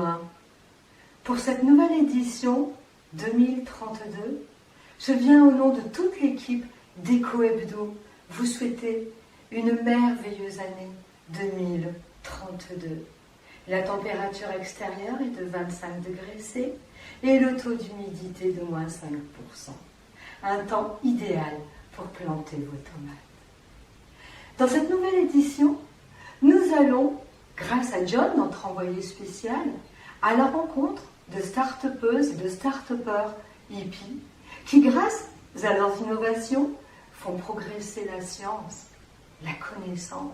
demain. Pour cette nouvelle édition 2032, je viens au nom de toute l'équipe d'Eco Hebdo vous souhaiter une merveilleuse année 2032. La température extérieure est de 25 degrés C et le taux d'humidité de moins 5%. Un temps idéal pour planter vos tomates. Dans cette nouvelle édition, nous allons, grâce à John, notre envoyé spécial, à la rencontre de start-upeuses et de start-upers hippies qui, grâce à leurs innovations, font progresser la science, la connaissance,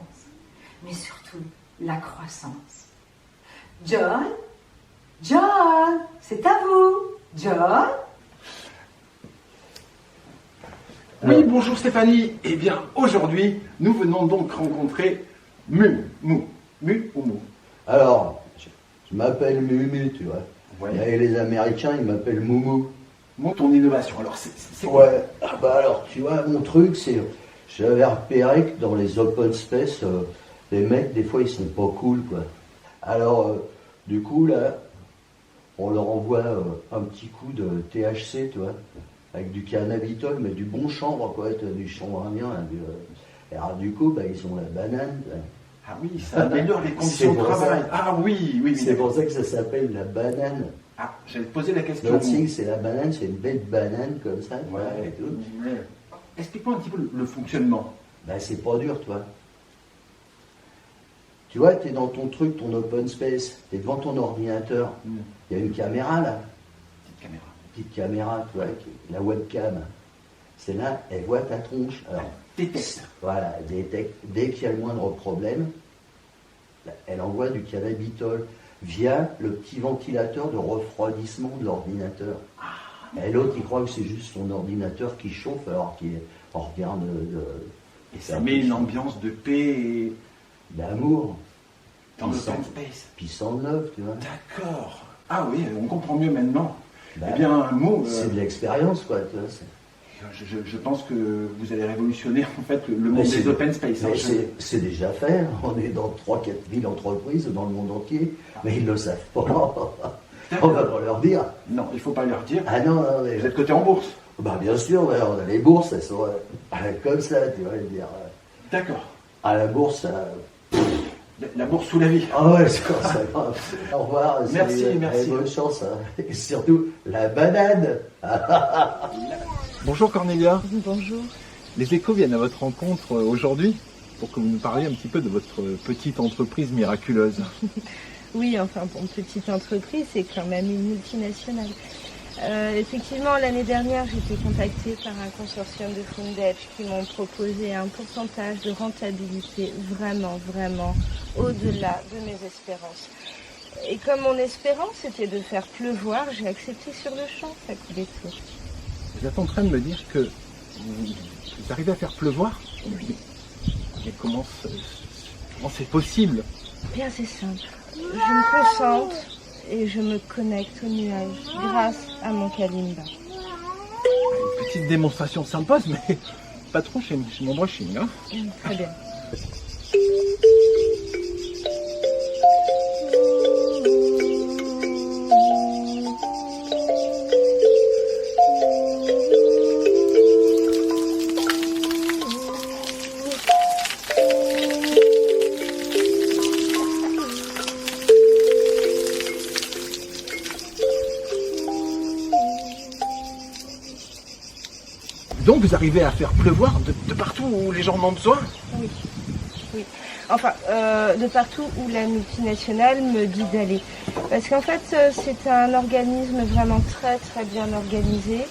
mais surtout la croissance. John, c'est à vous. John? Oui, bonjour Stéphanie. Eh bien, aujourd'hui, nous venons donc rencontrer Mu ou Mou? Alors, je m'appelle Mumu, tu vois. Ouais. Et les Américains, ils m'appellent Moumou. Mon ton innovation, alors c'est quoi? Ouais, alors, tu vois, mon truc, c'est... J'avais repéré que dans les open space, les mecs, des fois, ils sont pas cool, quoi. Alors, du coup, là, on leur envoie un petit coup de THC, tu vois, avec du cannabitol, mais du bon chanvre, quoi, du chanvre indien. Et alors, du coup, bah, ils ont la banane. Ah oui, ça améliore les conditions de travail. Ah oui. C'est pour ça que ça s'appelle la banane. Ah, j'allais te poser la question. L'autre signe, c'est la banane, c'est une belle banane comme ça. Ouais. Et tout. Ouais. Explique-moi un petit peu le fonctionnement. Ben, c'est pas dur, toi. Tu vois, tu es dans ton truc, ton open space, tu es devant ton ordinateur. Il y a une caméra là. Petite caméra, tu vois, la webcam. C'est là, elle voit ta tronche. Alors, Détecte. voilà, elle détecte. Dès qu'il y a le moindre problème, elle envoie du cannabitol via le petit ventilateur de refroidissement de l'ordinateur. Et l'autre, il croit que c'est juste son ordinateur qui chauffe alors qu'on regarde Et ça met une ambiance de paix et d'amour. dans l'open space. Puis sans love, tu vois. D'accord. Ah oui, on comprend mieux maintenant. Bah, eh bien, un mot. c'est de l'expérience, quoi. Tu vois, je pense que vous allez révolutionner en fait le monde des open space. Mais c'est déjà fait. On est dans 3-4 000 entreprises dans le monde entier. Mais ils ne le savent pas. On va pas leur dire. Non, il ne faut pas leur dire. Ah non, mais... Vous êtes coté en bourse. Bah bien sûr, ouais, on a les bourses, elles sont comme ça, tu vois, dire. D'accord. À la bourse, La bourse sous la vie. ah ouais, c'est comme ça. Au revoir. Merci. Bonne chance. Hein. Et surtout, la banane. Bonjour Cornelia. Bonjour. Les échos viennent à votre rencontre aujourd'hui pour que vous nous parliez un petit peu de votre petite entreprise miraculeuse. Oui, enfin, pour une petite entreprise, c'est quand même une multinationale. Effectivement, l'année dernière, j'ai été contactée par un consortium de Fundage qui m'ont proposé un pourcentage de rentabilité vraiment au-delà de mes espérances. Et comme mon espérance c'était de faire pleuvoir, j'ai accepté sur le champ, ça coulait tout. Vous êtes en train de me dire que vous arrivez à faire pleuvoir? Mais comment c'est possible? Bien, c'est simple. Je me concentre et je me connecte au nuage grâce à mon kalimba. Une petite démonstration sympa, mais pas trop chez mon brushing. Hein. Très bien. Donc vous arrivez à faire pleuvoir de partout où les gens en ont besoin? Oui. Enfin, de partout où la multinationale me dit d'aller. Parce qu'en fait, c'est un organisme vraiment très bien organisé.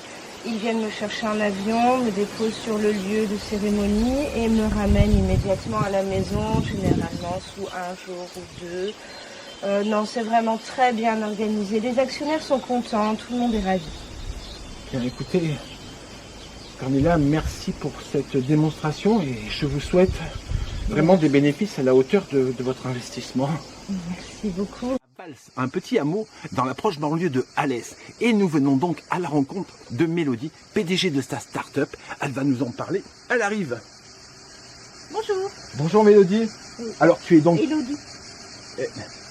Ils viennent me chercher en avion, me déposent sur le lieu de cérémonie et me ramènent immédiatement à la maison, généralement sous un jour ou deux. Non, c'est vraiment très bien organisé. Les actionnaires sont contents, tout le monde est ravi. Bien, écoutez, Cornelia, merci pour cette démonstration et je vous souhaite vraiment des bénéfices à la hauteur de votre investissement. Merci beaucoup. Valls, un petit hameau dans la proche banlieue de Alès. Et nous venons donc à la rencontre de Mélodie, PDG de sa start-up. Elle va nous en parler. Elle arrive. Bonjour. Bonjour Mélodie. Oui. Alors tu es donc... Élodie.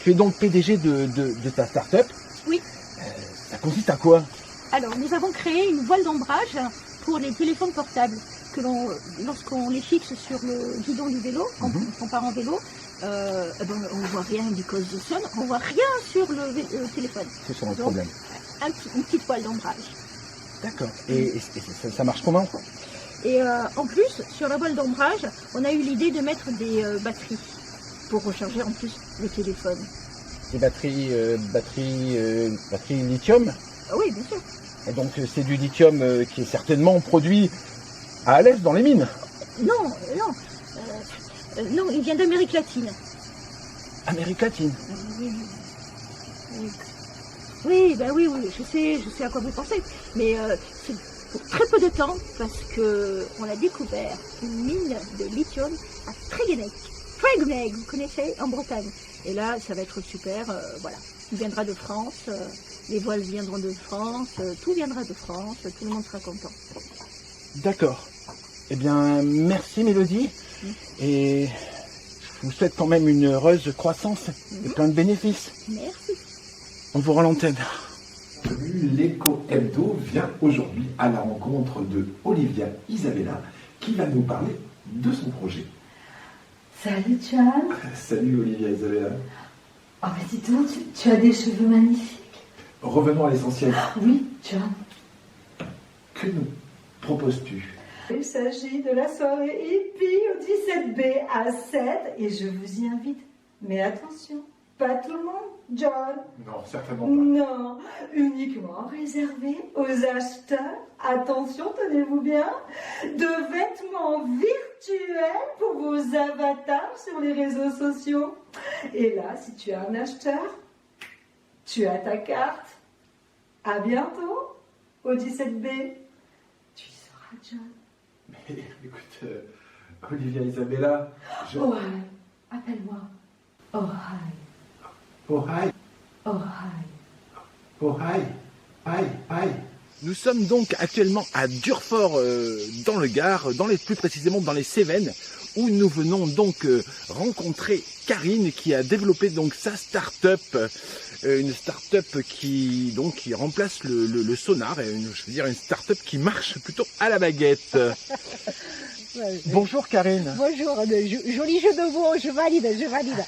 Tu Tu es donc PDG de ta start-up. Oui. Ça consiste à quoi? Alors, nous avons créé une voile d'ombrage pour les téléphones portables que lorsqu'on les fixe sur le guidon du vélo, quand on part en vélo, on voit rien because the sun, on voit rien sur le téléphone. C'est ça le Donc, problème. Une petite voile d'ombrage. D'accord. Et ça marche comment? Et en plus, sur la voile d'ombrage, on a eu l'idée de mettre des batteries pour recharger en plus le téléphone. Des batteries lithium? Ah oui, bien sûr. Et donc c'est du lithium qui est certainement produit à Alès dans les mines. Non, il vient d'Amérique latine. Amérique latine. Oui, je sais à quoi vous pensez. Mais c'est pour très peu de temps parce qu'on a découvert une mine de lithium à Tréguenec, vous connaissez, en Bretagne. Et là, ça va être super, voilà. Il viendra de France, les voiles viendront de France, tout viendra de France, tout le monde sera content. D'accord. Eh bien, merci Mélodie. Et je vous souhaite quand même une heureuse croissance et plein de bénéfices. Merci. On vous rend l'antenne. L'Éco Hebdo vient aujourd'hui à la rencontre de Olivia Isabella qui va nous parler de son projet. Salut John. Salut Olivia Isabella. Oh mais dis donc, tu as des cheveux magnifiques. Revenons à l'essentiel. Oui, John. Que nous proposes-tu? Il s'agit de la soirée hippie au 17B à 7 et je vous y invite. Mais attention, pas tout le monde, John. Non, certainement pas. Non, uniquement réservé aux acheteurs. Attention, tenez-vous bien, de vêtements virtuels pour vos avatars sur les réseaux sociaux. Et là, si tu es un acheteur, tu as ta carte. À bientôt au 17B. Tu y seras, John. Mais écoute, Olivia Isabella, Oh, hi. Appelle-moi. Oh, hi. Oh hi, Oh, hi. oh hi, hi. Nous sommes donc actuellement à Durfort dans le Gard, plus précisément dans les Cévennes, où nous venons donc rencontrer Karine qui a développé donc sa start-up, une start-up qui remplace le sonar, et une start-up qui marche plutôt à la baguette. Bonjour Karine. Bonjour, joli jeu de mots, je valide.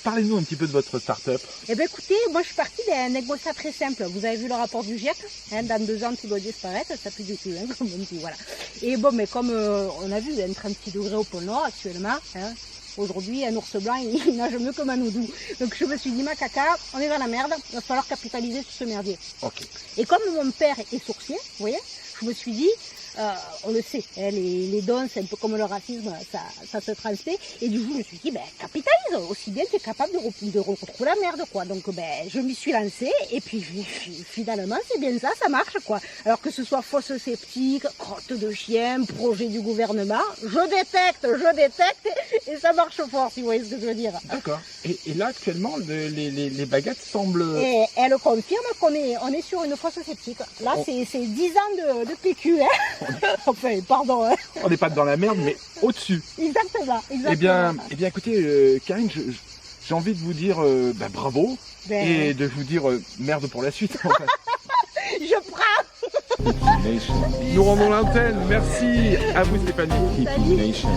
Parlez-nous un petit peu de votre start-up. Eh bien écoutez, moi je suis partie d'un constat très simple. Vous avez vu le rapport du GIEC, dans 2 ans tout doit disparaître, ça fait du tout, comme on dit, voilà. Et bon, mais comme on a vu, il y a 36 degrés au pôle Nord actuellement, aujourd'hui un ours blanc il nage mieux que Manoudou. Donc je me suis dit, ma caca, on est dans la merde, il va falloir capitaliser sur ce merdier. Ok. Et comme mon père est sourcier, vous voyez, je me suis dit, on le sait, les dons, c'est un peu comme le racisme, ça se transmet. Et du coup, je me suis dit, capitalise, aussi bien tu es capable de retrouver la merde, quoi. Donc, je m'y suis lancée, et puis finalement, c'est bien ça, ça marche, quoi. Alors que ce soit fosse sceptique, crotte de chien, projet du gouvernement, je détecte, et ça marche fort, si vous voyez ce que je veux dire. D'accord. Et là, actuellement, les baguettes semblent... Et elle confirme qu'on est sur une fosse sceptique. Là, c'est 10 ans de PQ, hein. Enfin, pardon. Hein. On n'est pas dans la merde, mais au-dessus. Exactement. Eh bien écoutez, Karine, j'ai envie de vous dire bravo et de vous dire merde pour la suite. En fait. Je prends. Nous rendons l'antenne. Merci à vous, Stéphanie. Hippie Nation.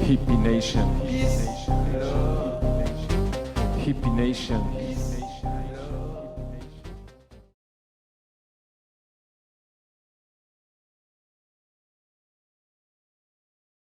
Hippie Nation. Hippie Nation.